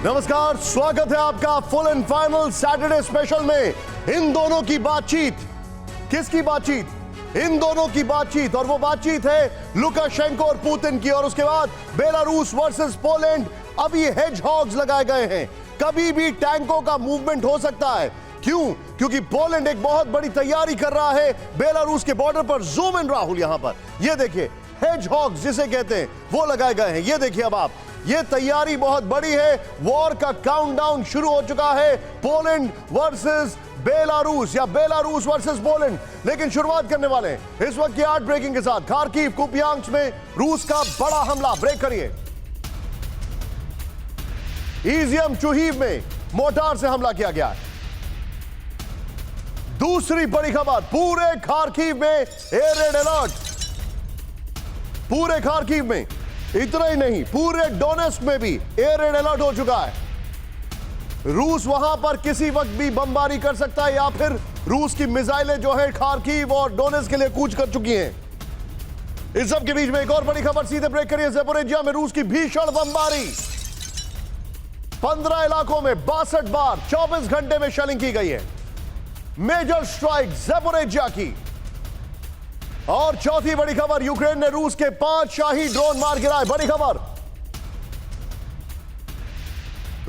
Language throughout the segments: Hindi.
नमस्कार, स्वागत है आपका full and final Saturday special में। इन दोनों की बातचीत, किसकी बातचीत? इन दोनों की बातचीत, और वो बातचीत है लुकाशेंको और पुतिन की। और उसके बाद बेलारूस वर्सेस पोलैंड। अब ये हेजहॉग्स लगाए गए हैं, कभी भी टैंकों का मूवमेंट हो सकता है। क्यों? क्योंकि पोलैंड एक बहुत बड़ी तैयारी कर रहा है बेलारूस के बॉर्डर पर। जूम इन राहुल, यहां पर ये देखिए, हेजहॉग्स जिसे कहते हैं वो लगाए गए हैं। ये देखिए अब आप, ये तैयारी बहुत बड़ी है। वॉर का काउंटडाउन शुरू हो चुका है, पोलैंड वर्सेस बेलारूस या बेलारूस वर्सेस पोलैंड। लेकिन शुरुआत करने वाले हैं इस वक्त की हार्ट ब्रेकिंग के साथ। खार्किव कुपियांस्क में रूस का बड़ा हमला। ब्रेक करिए। इजियम चुहीव में मोर्टार से हमला किया गया है। दूसरी बड़ी खबर, पूरे खार्किव में एयर रेड अलर्ट। पूरे खार्किव में, इतना ही नहीं, पूरे डोनेस्क में भी एयर रेड अलर्ट हो चुका है। रूस वहां पर किसी वक्त भी बमबारी कर सकता है, या फिर रूस की मिसाइलें जो है खार्किव और डोनेस्क के लिए कूच कर चुकी हैं। इस सब के बीच में एक और बड़ी खबर, सीधे ब्रेक करिए। ज़पोरिज़िया में रूस की भीषण बमबारी। 15 इलाकों में 62 बार 24 घंटे में शेलिंग की गई है। मेजर स्ट्राइक ज़पोरिज़िया की। और चौथी बड़ी खबर, यूक्रेन ने रूस के 5 शाही ड्रोन मार गिराए। बड़ी खबर,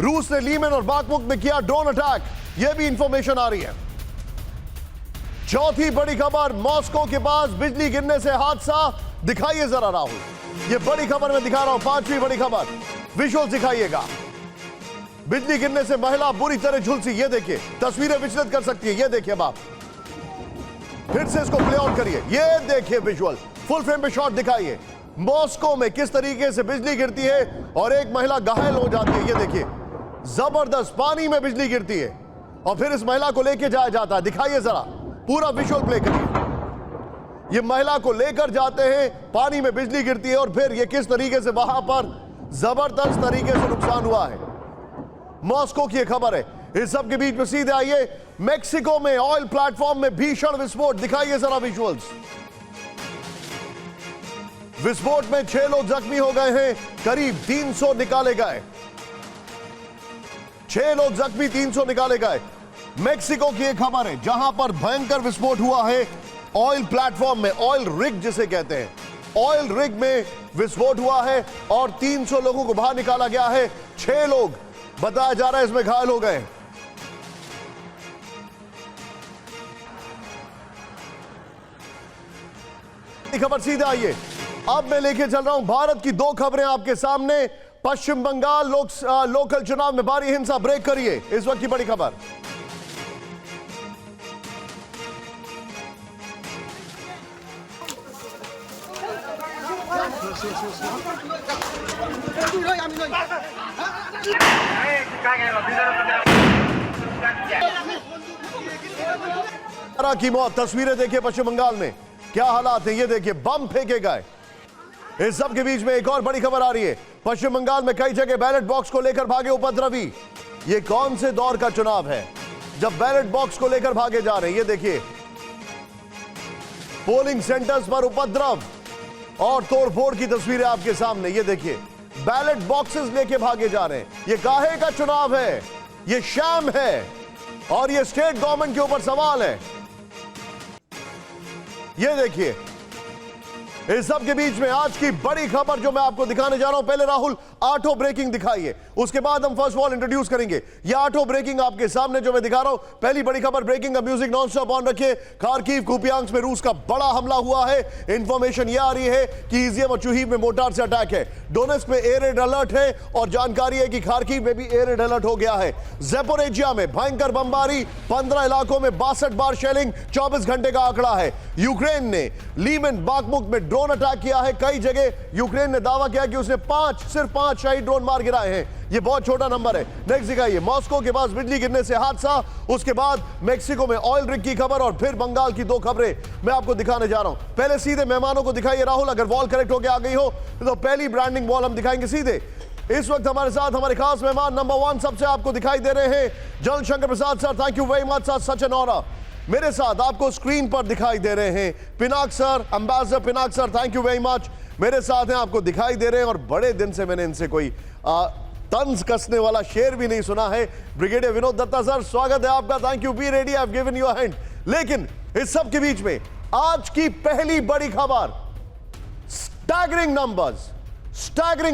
रूस ने लीमन और बाखमुक में किया ड्रोन अटैक, यह भी इंफॉर्मेशन आ रही है। चौथी बड़ी खबर, मॉस्को के पास बिजली गिरने से हादसा। दिखाइए जरा राहुल, यह बड़ी खबर मैं दिखा रहा हूं। पांचवी बड़ी खबर, विजुअल दिखाइएगा। बिजली गिरने से महिला बुरी तरह झुलसी। यह देखिए, तस्वीरें विचलित कर सकती है। यह देखिए बाप, फिर से इसको प्ले ऑन करिए। ये देखिए विजुअल, फुल फ्रेम पे शॉट दिखाइए। मॉस्को में किस तरीके से बिजली गिरती है और एक महिला घायल हो जाती है। ये देखिए, जबरदस्त, पानी में बिजली गिरती है और फिर इस महिला को लेकर जाया जाता है। दिखाइए जरा, पूरा विजुअल प्ले करिए। ये महिला को लेकर जाते हैं, पानी में बिजली गिरती है और फिर ये किस तरीके से वहां पर जबरदस्त तरीके से नुकसान हुआ है। मॉस्को की खबर है। इस सब के बीच में सीधे आइए, मेक्सिको में ऑयल प्लेटफॉर्म में भीषण विस्फोट। दिखाइए जरा विजुअल्स। विस्फोट में 6 लोग जख्मी हो गए हैं, करीब 300 निकाले गए। 6 लोग जख्मी, 300 निकाले गए। मेक्सिको की एक खबर है, जहां पर भयंकर विस्फोट हुआ है ऑयल प्लेटफॉर्म में, ऑयल रिग जिसे कहते हैं। ऑयल रिग में विस्फोट हुआ है और 300 लोगों को बाहर निकाला गया है। 6 लोग बताया जा रहा है इसमें घायल हो गए। खबर सीधे आइए, अब मैं लेके चल रहा हूं भारत की 2 खबरें आपके सामने। पश्चिम बंगाल लोकल चुनाव में भारी हिंसा। ब्रेक करिए, इस वक्त की बड़ी खबर। की मौत, तस्वीरें देखिए पश्चिम बंगाल में क्या हालात है। ये देखिए, बम फेंके गए। इस सब के बीच में एक और बड़ी खबर आ रही है, पश्चिम बंगाल में कई जगह बैलेट बॉक्स को लेकर भागे उपद्रवी। ये कौन से दौर का चुनाव है जब बैलेट बॉक्स को लेकर भागे जा रहे हैं। ये देखिए, पोलिंग सेंटर्स पर उपद्रव और तोड़फोड़ की तस्वीरें आपके सामने। ये देखिए, बैलेट बॉक्सेस लेके भागे जा रहे हैं। ये काहे का चुनाव है? ये शैम है और ये स्टेट गवर्नमेंट के ऊपर सवाल है। ये देखिए, इस सब के बीच में आज की बड़ी खबर जो मैं आपको दिखाने जा रहा हूं। पहले राहुल ऑटो ब्रेकिंग दिखाइए, उसके बाद हम फर्स्ट वॉल इंट्रोड्यूस करेंगे। ये ऑटो ब्रेकिंग आपके सामने जो मैं दिखा रहा हूं। पहली बड़ी खबर, ब्रेकिंग का म्यूजिक नॉन स्टॉप ऑन रखिए। खार्किव कुपियांस्क में रूस का बड़ा हमला हुआ है। इंफॉर्मेशन यह आ रही है कि इजियम और चुहीव में मोर्टार से अटैक है। डोनेस्क में एयर रेड अलर्ट है और जानकारी है कि खार्किव में भी एयर रेड अलर्ट हो गया है। ज़पोरिज़िया में भयंकर बमबारी, 15 इलाकों में 62 बार शेलिंग, 24 घंटे का आंकड़ा है। यूक्रेन ने लीमन बाखमुक में ड्रोन अटैक किया है। कई जगह यूक्रेन ने दावा किया कि उसने सिर्फ 5 शाही ड्रोन मार गिराए हैं। यह बहुत छोटा नंबर है। नेक्स्ट दिखाइए, मॉस्को के पास बिजली गिरने से हादसा। उसके बाद मेक्सिको में ऑयल रिग की खबर और फिर बंगाल की 2 खबरें मैं आपको दिखाने जा रहा हूं। पहले सीधे मेहमानों को दिखाइए राहुल, अगर वॉल करेक्ट होकर आ गई हो तो पहली ब्रांडिंग वॉल हम दिखाएंगे सीधे। इस वक्त हमारे साथ हमारे खास मेहमान नंबर 1 सबसे आपको दिखाई दे रहे हैं, Jal Shankar Prasad sir. Thank you very much sir, such an honour. मेरे साथ आपको स्क्रीन पर दिखाई दे रहे हैं Pinak sir, ambassador Pinak sir, thank you very much. मेरे साथ हैं, आपको दिखाई दे रहे हैं और बड़े दिन से मैंने इनसे कोई तंज कसने वाला शेर भी नहीं सुना है। ब्रिगेडियर विनोद दत्ता सर, स्वागत है आपका। Thank you, be ready, I have given you a hint. लेकिन इस सब के बीच में आज की पहली बड़ी खबर, स्टैगरिंग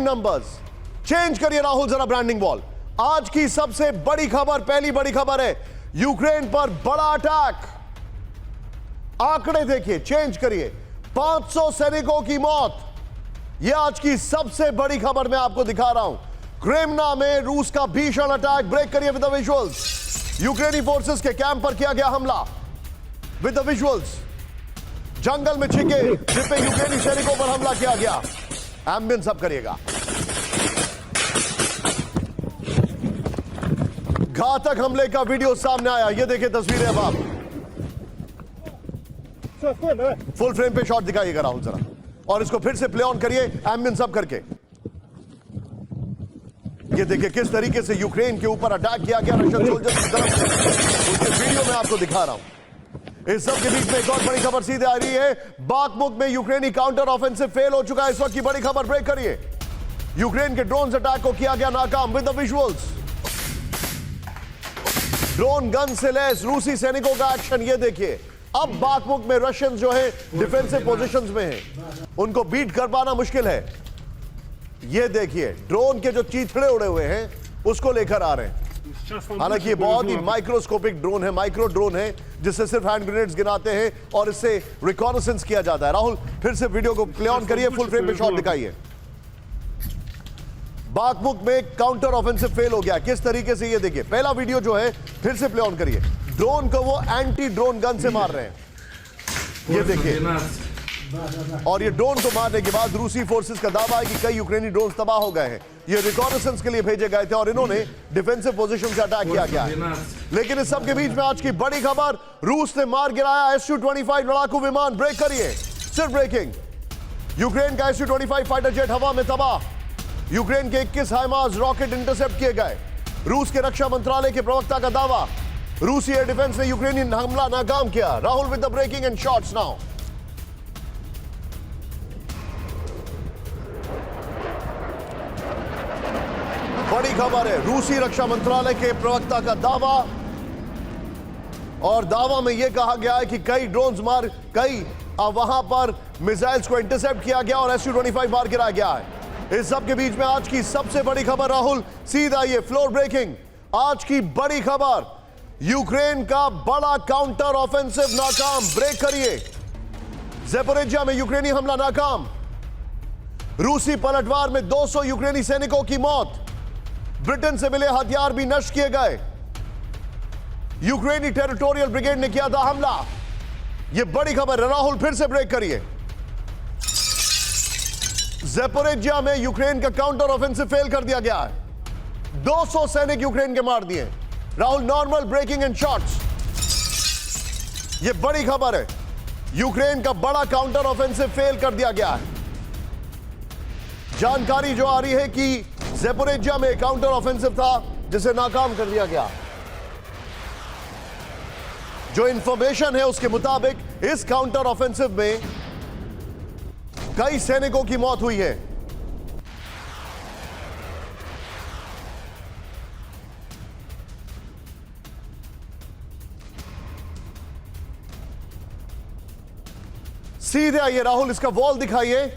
नंबर्स। चेंज करिए राहुल जरा ब्रांडिंग वॉल। आज की सबसे बड़ी खबर, पहली बड़ी खबर है यूक्रेन पर बड़ा अटैक। आंकड़े देखिए, चेंज करिए। 500 सैनिकों की मौत, यह आज की सबसे बड़ी खबर मैं आपको दिखा रहा हूं। क्रेमना में रूस का भीषण अटैक। ब्रेक करिए विद द विजुअल्स। यूक्रेनी फोर्सेस के कैंप पर किया गया हमला विद द विजुअल्स। जंगल में छिपे यूक्रेनी सैनिकों पर हमला किया गया। एम्बियंस अब करिएगा। घातक हमले का वीडियो सामने आया, ये देखिए तस्वीरें अब आप। फुल फ्रेम पे शॉट दिखाइएगा राहुल जरा, और इसको फिर से प्ले ऑन करिए एम्बियंस अप करके। ये देखिए किस तरीके से यूक्रेन के ऊपर अटैक किया गया रशियन सोल्जर्स की तरफ से। उसके वीडियो में आपको दिखा रहा हूं। इस सब के बीच में एक और बड़ी खबर सीधे आ रही है। बाखमुक में यूक्रेनी काउंटर ऑफेंसिव फेल हो चुका है। इस वक्त की बड़ी खबर, ब्रेक करिए। यूक्रेन के ड्रोन अटैक को किया गया नाकाम with the visuals. Drone gun से लैस रूसी सैनिकों का एक्शन, ये देखिए। अब बाखमुक में रशियंस जो है डिफेंसिव पोजीशंस में हैं, उनको बीट कर पाना मुश्किल है। ये देखिए ड्रोन के जो चीथड़े उड़े हुए हैं उसको लेकर आ रहे हैं। हालांकि ये बहुत ही माइक्रोस्कोपिक ड्रोन है, माइक्रो ड्रोन है, जिससे सिर्फ हैंड ग्रेनेड्स गिराते हैं और इससे रिकॉनेसेंस किया जाता है। राहुल फिर से वीडियो को प्ले ऑन करिए, फुल फ्रेम पे शॉट दिखाइए। बाखमुक में काउंटर ऑफेंसिव फेल हो गया, किस तरीके से, ये देखिए। पहला वीडियो जो है फिर से प्ले ऑन करिए। ड्रोन को वो एंटी ड्रोन गन से मार रहे हैं, ये देखिए। और ये ड्रोन को मारने के बाद रूसी फोर्सेस का दावा है कि कई यूक्रेनी ड्रोन तबाह हो गए हैं। ये रिकॉनेसेंस के लिए भेजे गए थे और इन्होंने डिफेंसिव पोजीशन से अटैक किया गया है। लेकिन इस सब के बीच में आज की बड़ी खबर, रूस ने मार गिराया Su-25 लड़ाकू विमान। ब्रेक करिए, सिर्फ ब्रेकिंग। यूक्रेन का Su-25 फाइटर जेट हवा में तबाह। यूक्रेन के 21 हाइमार्स रॉकेट इंटरसेप्ट किए गए। रूस के रक्षा मंत्रालय के प्रवक्ता का दावा, रूसी एयर डिफेंस ने यूक्रेनी हमला नाकाम किया। Rahul with the breaking and shots now. बड़ी खबर है, रूसी रक्षा मंत्रालय के प्रवक्ता का दावा, और दावा में यह कहा गया है कि कई वहां पर मिसाइल्स को इंटरसेप्ट किया गया और Su-25 मार गिराया गया है। इस सब के बीच में आज की सबसे बड़ी खबर राहुल, सीधा ये फ्लोर ब्रेकिंग। आज की बड़ी खबर, यूक्रेन का बड़ा काउंटर ऑफेंसिव नाकाम। ब्रेक करिए। ज़ेपोरिज्जिया में यूक्रेनी हमला नाकाम। रूसी पलटवार में 200 यूक्रेनी सैनिकों की मौत। ब्रिटेन से मिले हथियार भी नष्ट किए गए। यूक्रेनी टेरिटोरियल ब्रिगेड ने किया था हमला। यह बड़ी खबर है राहुल, फिर से ब्रेक करिए। ज़ेपोरिज्जिया में यूक्रेन का काउंटर ऑफेंसिव फेल कर दिया गया है। 200 सैनिक यूक्रेन के मार दिए। Rahul normal breaking and shots. यह बड़ी खबर है, यूक्रेन का बड़ा काउंटर ऑफेंसिव फेल कर दिया गया है। जानकारी जो आ रही है कि ज़ेपोरिज्जिया में काउंटर ऑफेंसिव था जिसे नाकाम कर दिया गया। जो इंफॉर्मेशन है उसके मुताबिक इस काउंटर ऑफेंसिव में कई सैनिकों की मौत हुई है। सीधे आइए राहुल, इसका वॉल दिखाइए,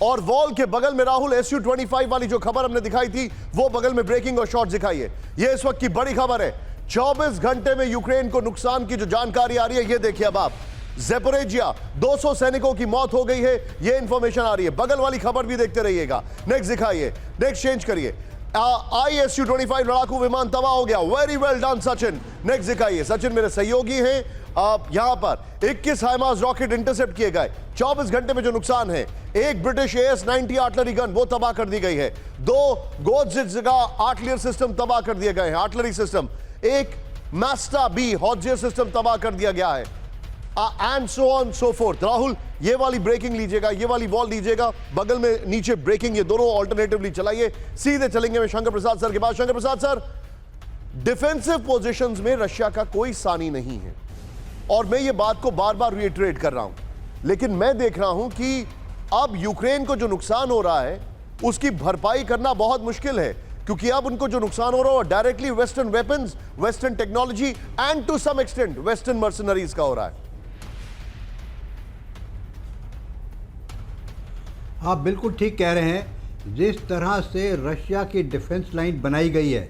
और वॉल के बगल में राहुल Su-25 वाली जो खबर हमने दिखाई थी वो बगल में ब्रेकिंग और शॉट दिखाइए। यह इस वक्त की बड़ी खबर है। 24 घंटे में यूक्रेन को नुकसान की जो जानकारी आ रही है, ये देखिए अब आप। ज़ेपोरिज्जिया 200 सैनिकों की मौत हो गई है, यह इंफॉर्मेशन आ रही है। बगल वाली खबर भी देखते रहिएगा। नेक्स्ट दिखाइए, नेक्स्ट चेंज करिए। Su-25 लड़ाकू विमान तबाह हो गया। Very well done Sachin. Next दिखाइए। सचिन मेरे सहयोगी हैं। यहां पर 21 हाइमार्स रॉकेट इंटरसेप्ट किए गए। 24 घंटे में जो नुकसान है, एक ब्रिटिश AS-90 आर्टिलरी गन वो तबाह कर दी गई है। 2 गोत्जित्ज़गा आर्टिलरी सिस्टम तबाह कर दिए गए हैं, आर्टिलरी सिस्टम। एक मास्टा बी हॉटजेट सिस्टम तबाह कर दिया गया है, and so on so fourth. Rahul ये वाली ब्रेकिंग लीजिएगा, ये वाली वॉल लीजिएगा, बगल में नीचे ब्रेकिंग, ये दोनों ऑल्टरनेटिवली चलाइए। सीधे चलेंगे मैं शंकर प्रसाद सर के पास। Shankar Prasad sir, defensive positions में रशिया का कोई सानी नहीं है, और मैं ये बात को बार बार रिइटरेट कर रहा हूं, लेकिन मैं देख रहा हूं कि अब यूक्रेन को जो नुकसान हो रहा है उसकी भरपाई करना बहुत मुश्किल है। क्योंकि अब उनको जो नुकसान हो रहा है directly western weapons, western technology and to some extent western mercenaries का हो रहा है। आप बिल्कुल ठीक कह रहे हैं। जिस तरह से रशिया की डिफेंस लाइन बनाई गई है,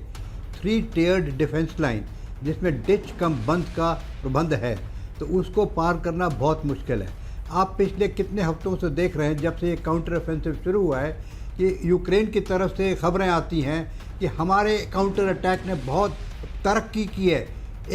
3 टियर्ड डिफेंस लाइन, जिसमें डिच कम बंद का प्रबंध है, तो उसको पार करना बहुत मुश्किल है। आप पिछले कितने हफ्तों से देख रहे हैं, जब से ये काउंटर ऑफेंसिव शुरू हुआ है, कि यूक्रेन की तरफ से खबरें आती हैं कि हमारे काउंटर अटैक ने बहुत तरक्की की है।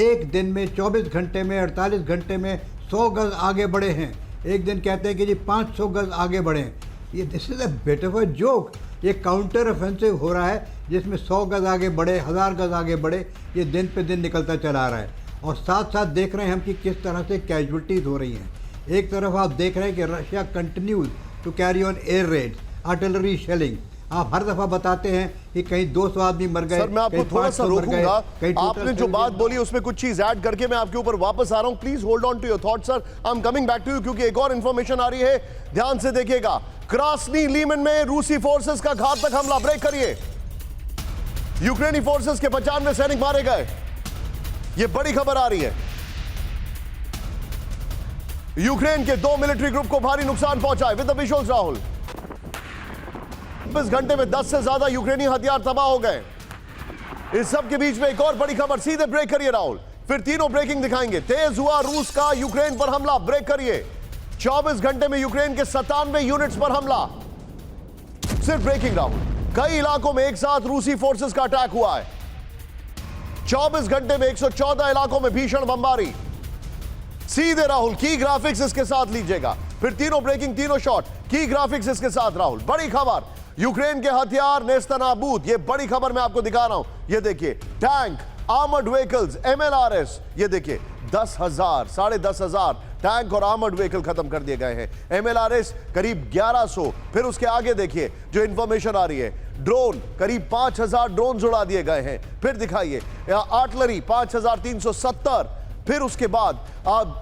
एक दिन में 24 घंटे में 48 घंटे में 100 गज आगे बढ़े हैं। एक दिन कहते हैं कि जी 500 गज आगे बढ़े हैं। ये this is a bit of a joke. ये काउंटर ऑफेंसिव हो रहा है जिसमें 100 गज आगे बढ़े, 1000 गज आगे बढ़े, ये दिन पे दिन निकलता चला आ रहा है। और साथ साथ देख रहे हैं हम कि किस तरह से कैजुअल्टीज हो रही हैं। एक तरफ आप देख रहे हैं कि Russia continues to carry on air raids, artillery shelling. आप हर दफा बताते हैं कि कहीं 200 आदमी मर गए। सर मैं आपको थोड़ा सा रोकूंगा, आपने जो बात बोली उसमें कुछ चीज ऐड करके मैं आपके ऊपर वापस आ रहा हूं। Please hold on to your thought sir, I am coming back to you, क्योंकि एक और इंफॉर्मेशन आ रही है, ध्यान से देखिएगा। क्रास्नी लीमन में रूसी फोर्सेस का घातक हमला, ब्रेक करिए। यूक्रेनी फोर्सेस के 95 सैनिक मारे गए, यह बड़ी खबर आ रही है। यूक्रेन के 2 मिलिट्री ग्रुप को भारी नुकसान पहुंचा है। विद द विजुअल्स राहुल, 24 घंटे में 10 से ज्यादा यूक्रेनी हथियार तबाह हो गए। इस सब के बीच में एक और बड़ी खबर, सीधे ब्रेक करिए राहुल, फिर तीनों ब्रेकिंग दिखाएंगे। तेज हुआ रूस का यूक्रेन पर हमला, ब्रेक करिए। 24 घंटे में यूक्रेन के 97 यूनिट्स पर हमला, सिर्फ ब्रेकिंग राहुल। कई इलाकों में एक साथ रूसी फोर्सेस का अटैक हुआ है। 24 घंटे में 114 इलाकों में भीषण बमबारी। सीधे राहुल की ग्राफिक्स इसके साथ लीजिएगा, फिर तीनों ब्रेकिंग, तीनों शॉट, की ग्राफिक्स इसके साथ राहुल। बड़ी खबर, यूक्रेन के हथियार नेस्तनाबूद, ये बड़ी खबर मैं आपको दिखा रहा हूं। ये देखिए, टैंक, आर्मर्ड व्हीकल्स, MLRS, ये देखिए 10,000, 10,500 टैंक और आर्मर्ड व्हीकल खत्म कर दिए गए हैं। MLRS करीब 1100। फिर उसके आगे देखिए जो इंफॉर्मेशन आ रही है, ड्रोन करीब 5,000 ड्रोन उड़ा दिए गए हैं। फिर दिखाइए आर्टिलरी 5,370। फिर उसके बाद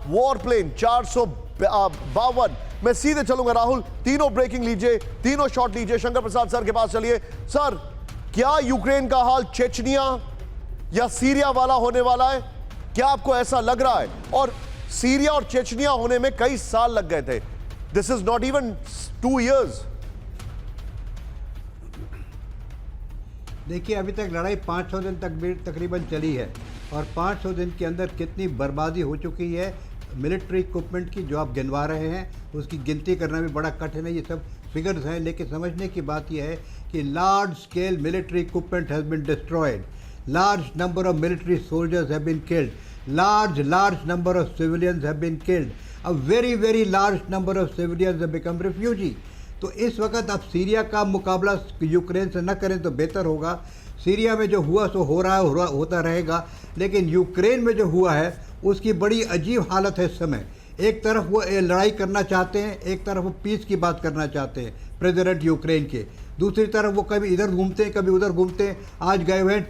वॉर प्लेन 452। मैं सीधे चलूंगा राहुल, तीनों ब्रेकिंग लीजिए, तीनों शॉट लीजिए। शंकर प्रसाद सर के पास चलिए। सर, क्या यूक्रेन का हाल चेचनिया या सीरिया वाला होने वाला है? क्या आपको ऐसा लग रहा है? और सीरिया और चेचनिया होने में कई साल लग गए थे। This is not even 2 years। देखिए, अभी तक लड़ाई 500 दिन तक तकरीबन चली है, और 500 दिन के अंदर कितनी बर्बादी हो चुकी है मिलिट्री इक्विपमेंट की, जो आप गिनवा रहे हैं, उसकी गिनती करना भी बड़ा कठिन है। ये सब फिगर्स हैं, लेकिन समझने की बात यह है कि large scale military equipment has been destroyed, large number of military soldiers have been killed, large number of civilians have been killed, a very large number of civilians have become refugee। तो इस वक्त आप सीरिया का मुकाबला यूक्रेन से न करें तो बेहतर होगा। सीरिया में जो हुआ सो हो रहा है, होता रहेगा, लेकिन यूक्रेन में जो हुआ है उसकी बड़ी अजीब हालत है इस समय। एक तरफ वो लड़ाई करना चाहते हैं, एक तरफ वो पीस की बात करना चाहते हैं प्रेसिडेंट यूक्रेन के, दूसरी तरफ वो कभी इधर घूमते हैं, कभी उधर घूमते हैं। आज गए हुए हैं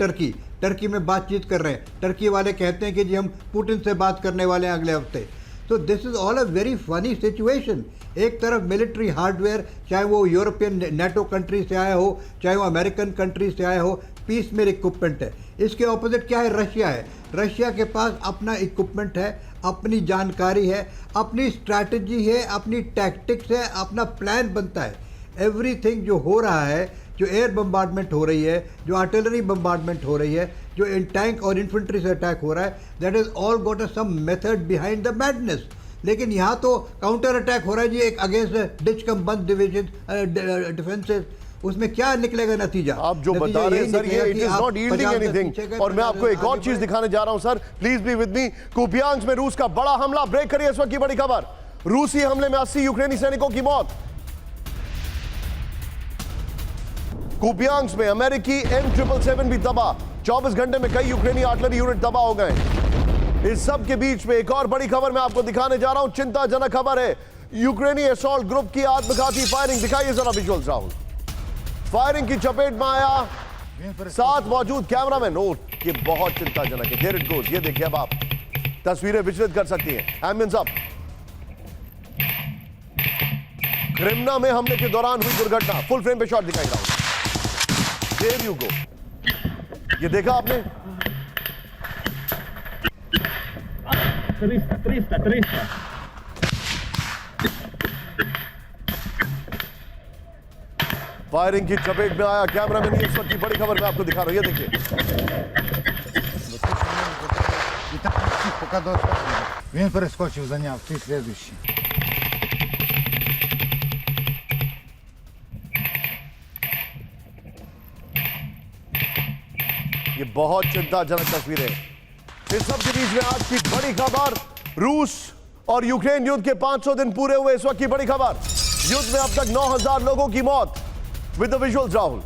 टर्की में बातचीत कर रहे हैं। टर्की वाले कहते हैं कि जी हम पुतिन से बात करने वाले हैं अगले हफ्ते। तो this is all a very funny situation. एक तरफ मिलिट्री हार्डवेयर, चाहे वो यूरोपियन नेटो कंट्री से आया हो, चाहे वो अमेरिकन कंट्री से आया हो, पीस मेल इक्विपमेंट है। इसके ऑपोजिट क्या है? रशिया है। रशिया के पास अपना इक्विपमेंट है, अपनी जानकारी है, अपनी स्ट्रैटेजी है, अपनी टैक्टिक्स है, अपना प्लान बनता है। एवरीथिंग जो हो रहा है, जो एयर बम्बार्डमेंट हो रही है, जो आर्टिलरी बम्बार्डमेंट हो रही है, जो इन टैंक और इन्फेंट्री से अटैक हो रहा है, that is all got a some method behind the madness. लेकिन यहाँ तो काउंटर अटैक हो रहा है जी, एक अगेंस्ट डिच कम बंद डिवीजन डिफेंसेस, उसमें क्या निकलेगा नतीजा? आप जो बता रहे हैं सर, ये it is not yielding anything. और मैं आपको एक और चीज दिखाने जा रहा हूं sir, please be with me. Kupiansk में रूस का बड़ा हमला, ब्रेक करिए इस वक्त की बड़ी खबर। रूसी हमले में 80 यूक्रेनी सैनिकों की मौत। कुपियांस्क में अमेरिकी M777 भी तबाह। 24 घंटे में कई यूक्रेनी आर्टिलरी यूनिट तबाह हो गए। इस सब के बीच में एक और बड़ी खबर मैं आपको दिखाने जा रहा हूं, चिंताजनक खबर है। यूक्रेनी असॉल्ट ग्रुप की आत्मघाती फायरिंग, दिखाइए जरा विजुअल्स राहुल। फायरिंग की चपेट में आया साथ मौजूद कैमरामैन। ओ, ये बहुत चिंताजनक है। There it goes. ये देखिए, अब आप तस्वीरें विचलित कर सकती हैं। Ambience up. क्रिमना में हमले के दौरान हुई दुर्घटना, फुल फ्रेम पे शॉट दिखाई रहा हूं। There you go. ये देखा आपने? 300. फायरिंग की चपेट में आया कैमरामैन। इस वक्त की बड़ी खबर मैं आपको दिखा रहा हूं, ये देखिए। И так пока до Він перескочив, зайняв, ти слідуючий. ये बहुत चिंताजनक तस्वीरें। इस सब के बीच में आज की बड़ी खबर, रूस और यूक्रेन युद्ध के 500 दिन पूरे हुए। इस वक्त की बड़ी खबर, युद्ध में अब तक 9000 लोगों की मौत। With the visuals Rahul.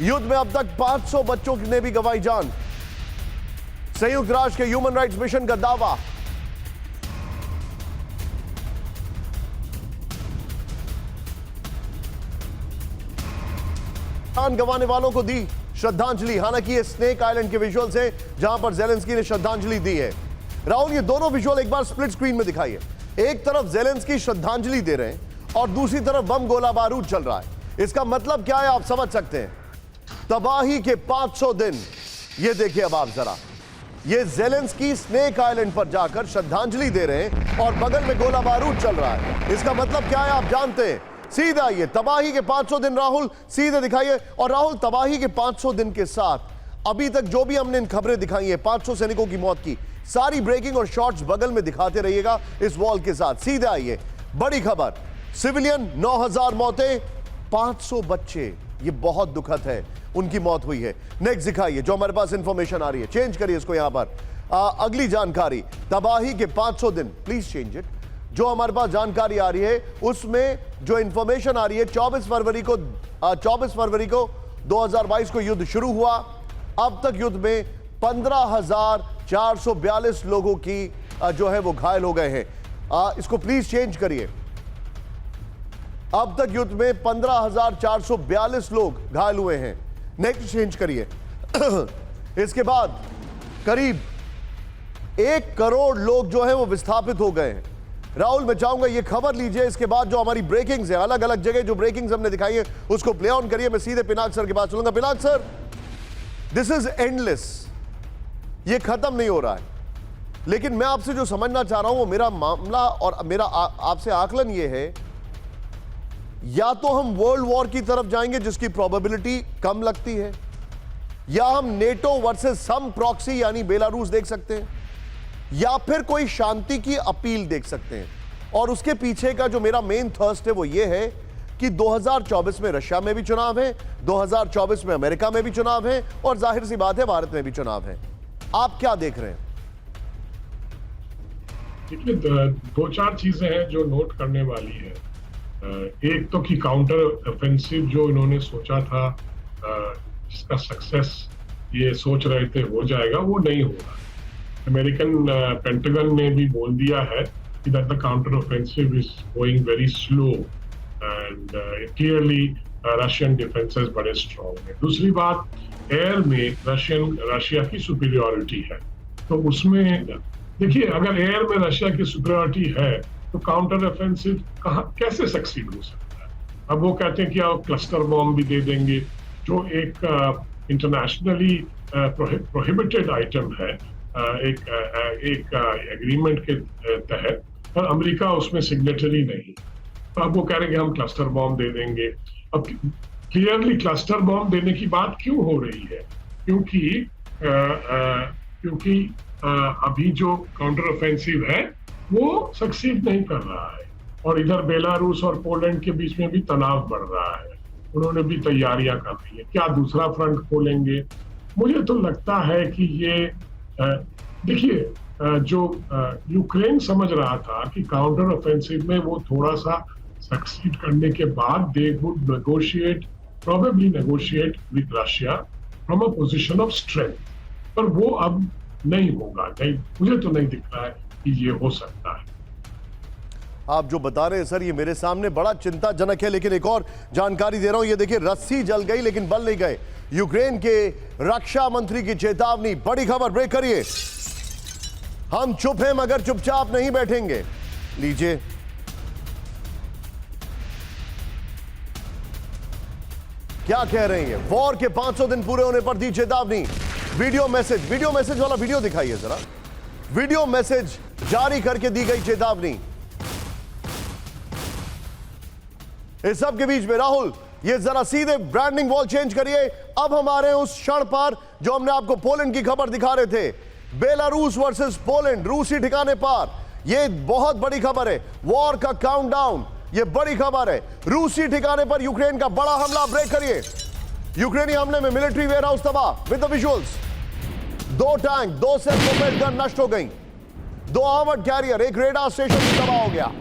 युद्ध में अब तक 500 बच्चों ने भी गंवाई जान। संयुक्त राष्ट्र के ह्यूमन राइट्स मिशन का दावा। जान गंवाने वालों को दी श्रद्धांजलि। हालांकि ये स्नेक आइलैंड के विजुअल्स हैं जहां पर जेलेंस्की ने श्रद्धांजलि दी है। राहुल, ये दोनों विजुअल एक बार स्प्लिट स्क्रीन में दिखाइए। एक तरफ जेलेंस्की श्रद्धांजलि दे रहे हैं और दूसरी तरफ बम गोला बारूद चल रहा है। इसका मतलब क्या है आप समझ सकते हैं। तबाही के 500 दिन। ये देखिए अब आप जरा, ये जेलेंस्की स्नेक आइलैंड पर जाकर श्रद्धांजलि दे रहे हैं और बगल में गोला बारूद चल रहा है। इसका मतलब क्या है आप जानते हैं। सीधे आइए, तबाही के 500 दिन राहुल सीधे दिखाइए। और राहुल, तबाही के 500 दिन के साथ अभी तक जो भी हमने इन खबरें दिखाई है 500 सैनिकों की मौत की, सारी ब्रेकिंग और शॉट्स बगल में दिखाते रहिएगा इस वॉल के साथ। सीधे आइए, बड़ी खबर, सिविलियन 9000 मौतें, 500 बच्चे, ये बहुत दुखद है, उनकी मौत हुई है। नेक्स्ट दिखाइए जो हमारे पास इंफॉर्मेशन आ रही है, चेंज करिए इसको यहां पर। अगली जानकारी, तबाही के 500 दिन, प्लीज चेंज इट। जो हमारे पास जानकारी आ रही है उसमें जो इंफॉर्मेशन आ रही है 24 फरवरी को 2022 को युद्ध शुरू हुआ। अब तक युद्ध में 15,442 लोगों की जो है वो घायल हो गए हैं। इसको प्लीज चेंज करिए। अब तक युद्ध में 15,442 लोग घायल हुए हैं। नेक्स्ट चेंज करिए। इसके बाद करीब 1 करोड़ लोग जो है वो विस्थापित हो गए हैं। राहुल, मैं चाहूंगा ये खबर लीजिए, इसके बाद जो हमारी ब्रेकिंग्स है, अलग अलग जगह जो ब्रेकिंग्स हमने दिखाई है उसको प्ले ऑन करिए। मैं सीधे पिनाक सर के पास चलूंगा। Pinak sir, this is endless, ये खत्म नहीं हो रहा है। लेकिन मैं आपसे जो समझना चाह रहा हूं वो मेरा मामला और मेरा आपसे आकलन ये है, या तो हम वर्ल्ड वॉर की तरफ जाएंगे जिसकी प्रोबेबिलिटी कम लगती है, या हम नेटो वर्सेस सम प्रॉक्सी यानी बेलारूस देख सकते हैं, या फिर कोई शांति की अपील देख सकते हैं। और उसके पीछे का जो मेरा मेन थर्स्ट है वो ये है कि 2024 में रशिया में भी चुनाव है, 2024 में अमेरिका में भी चुनाव है और जाहिर सी बात है भारत में भी चुनाव है। आप क्या देख रहे हैं? देखिए, 2-4 चीजें हैं जो नोट करने वाली है। एक तो कि काउंटर ऑफेंसिव जो इन्होंने सोचा था, जिसका सक्सेस ये सोच रहे थे हो जाएगा, वो नहीं होगा। अमेरिकन पेंटागन ने भी बोल दिया है कि that the counter offensive is going very slow and clearly Russian defences बड़े स्ट्रॉन्ग है। दूसरी बात, एयर में रशिया की सुपीरियरिटी है, तो उसमें देखिए अगर एयर में रशिया की सुपीरियरिटी है तो काउंटर ऑफेंसिव कैसे सक्सीड हो सकता है। अब वो कहते हैं कि आप क्लस्टर बॉम्ब भी दे देंगे, जो एक इंटरनेशनली प्रोहिबिटेड आइटम है एक एग्रीमेंट के तहत, पर अमेरिका उसमें सिग्नेटरी नहीं। तो अब वो कह रहे हैं कि हम क्लस्टर बॉम्ब दे देंगे। अब क्लियरली क्लस्टर बॉम्ब देने की बात क्यों हो रही है? क्योंकि अभी जो काउंटर ऑफेंसिव है वो सक्सीड नहीं कर रहा है और इधर बेलारूस और पोलैंड के बीच में भी तनाव बढ़ रहा है। उन्होंने भी तैयारियां कर ली है। क्या दूसरा फ्रंट खोलेंगे? मुझे तो लगता है कि ये देखिए, जो यूक्रेन समझ रहा था कि काउंटर ऑफेंसिव में वो थोड़ा सा सक्सीड करने के बाद they would probably negotiate with Russia from a position of strength, पर वो अब नहीं होगा। नहीं, मुझे तो नहीं दिख रहा है कि ये हो सकता है। आप जो बता रहे हैं सर, ये मेरे सामने बड़ा चिंताजनक है। लेकिन एक और जानकारी दे रहा हूं, ये देखिए, रस्सी जल गई लेकिन बल नहीं गए। यूक्रेन के रक्षा मंत्री की चेतावनी। बड़ी खबर, ब्रेक करिए। हम चुप हैं मगर चुपचाप नहीं बैठेंगे। लीजिए, क्या कह रहे हैं? वॉर के 500 दिन पूरे होने पर दी चेतावनी। वीडियो मैसेज वाला वीडियो दिखाइए जरा। वीडियो मैसेज जारी करके दी गई चेतावनी। इस सब के बीच में राहुल, ये जरा सीधे ब्रांडिंग वॉल चेंज करिए। अब हम आ रहे हैं उस क्षण पर जो हमने आपको पोलैंड की खबर दिखा रहे थे। बेलारूस वर्सेस पोलैंड, रूसी ठिकाने पर। यह बहुत बड़ी खबर है, वॉर का काउंटडाउन। यह बड़ी खबर है, रूसी ठिकाने पर यूक्रेन का बड़ा हमला। ब्रेक करिए। यूक्रेनी हमले में मिलिट्री वेयरहाउस तबाह। With the visuals, 2 tank, 2 self propelled gun नष्ट हो गई, 2 आर्मर्ड कैरियर, एक रेडार स्टेशन भी तबाह हो गया।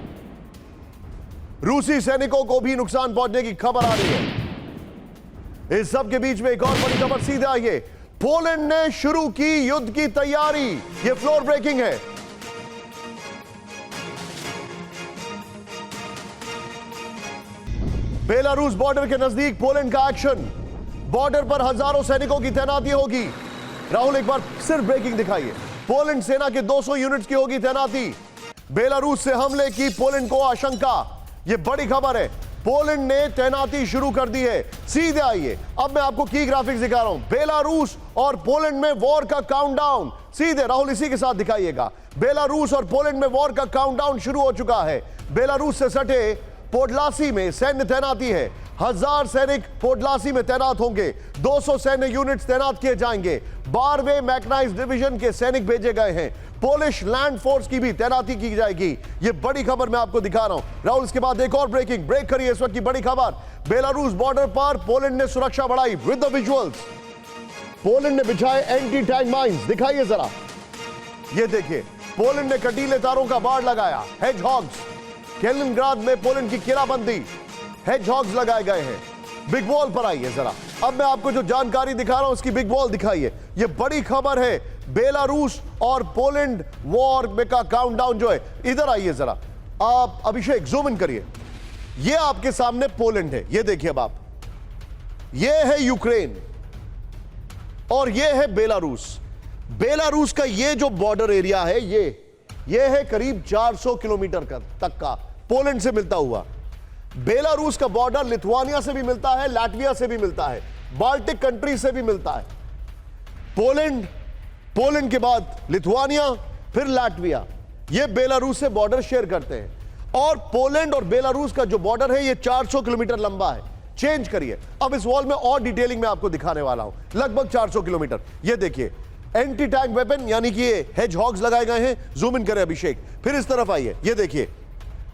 रूसी सैनिकों को भी नुकसान पहुंचने की खबर आ रही है। इस सब के बीच में एक और बड़ी खबर सीधे आई है। पोलैंड ने शुरू की युद्ध की तैयारी। यह फ्लोर ब्रेकिंग है। बेलारूस बॉर्डर के नजदीक पोलैंड का एक्शन। बॉर्डर पर हजारों सैनिकों की तैनाती होगी। राहुल, एक बार सिर्फ ब्रेकिंग दिखाइए। पोलैंड सेना के 200 यूनिट्स की होगी तैनाती। बेलारूस से हमले की पोलैंड को आशंका। यह बड़ी खबर है, पोलैंड ने तैनाती शुरू कर दी है। सीधे आइए, अब मैं आपको की ग्राफिक्स दिखा रहा हूं। बेलारूस और पोलैंड में वॉर का काउंटडाउन। सीधे राहुल, इसी के साथ दिखाइएगा। बेलारूस और पोलैंड में वॉर का काउंटडाउन शुरू हो चुका है। बेलारूस से सटे पोडलासी में सैन्य तैनाती है। 1000 सैनिक पोडलासी में तैनात होंगे। 200 सैन्य यूनिट्स तैनात किए जाएंगे। 12वें मैकेनाइज्ड डिवीजन के सैनिक भेजे गए हैं। पोलिश लैंड फोर्स की भी तैनाती की जाएगी। यह बड़ी खबर मैं आपको दिखा रहा हूं। राहुल, इसके बाद एक और ब्रेकिंग। ब्रेक करिए इस वक्त की बड़ी खबर। बेलारूस बॉर्डर पर पोलैंड ने सुरक्षा बढ़ाई। विद द विजुअल्स, पोलैंड ने बिछाए एंटी टैंक माइंस। दिखाइए जरा, यह देखिए, पोलैंड ने कटीले तारों का बाड़ लगाया। हेजहॉग्स, कैलिनग्राद में पोलैंड की घेराबंदी, हेजहॉग्स लगाए गए हैं। बिग वॉल पर आइए जरा। अब मैं आपको जो जानकारी दिखा रहा हूं उसकी बिग वॉल दिखाइए। यह बड़ी खबर है, बेलारूस और पोलैंड वॉर में का काउंटडाउन जो है। इधर आइए जरा आप, अभिषेक जूम इन करिए। यह आपके सामने पोलैंड है, यह देखिए अब आप। यह है यूक्रेन और यह है बेलारूस। बेलारूस का यह जो बॉर्डर एरिया है, यह है करीब 400 किलोमीटर तक का पोलैंड से मिलता हुआ। बेलारूस का बॉर्डर लिथुआनिया से भी मिलता है, लाटविया से भी मिलता है, बाल्टिक कंट्री से भी मिलता है। पोलैंड के बाद लिथुआनिया, फिर लाटविया, ये बेलारूस से बॉर्डर शेयर करते हैं। और पोलैंड और बेलारूस का जो बॉर्डर है ये 400 किलोमीटर लंबा है। चेंज करिए, अब इस वॉल में और डिटेलिंग में आपको दिखाने वाला हूं। लगभग 400 किलोमीटर। ये देखिए, एंटी टैंक वेपन यानी कि ये हेजहॉग्स लगाए गए हैं। जूम इन करें अभिषेक। फिर इस तरफ आइए, ये देखिए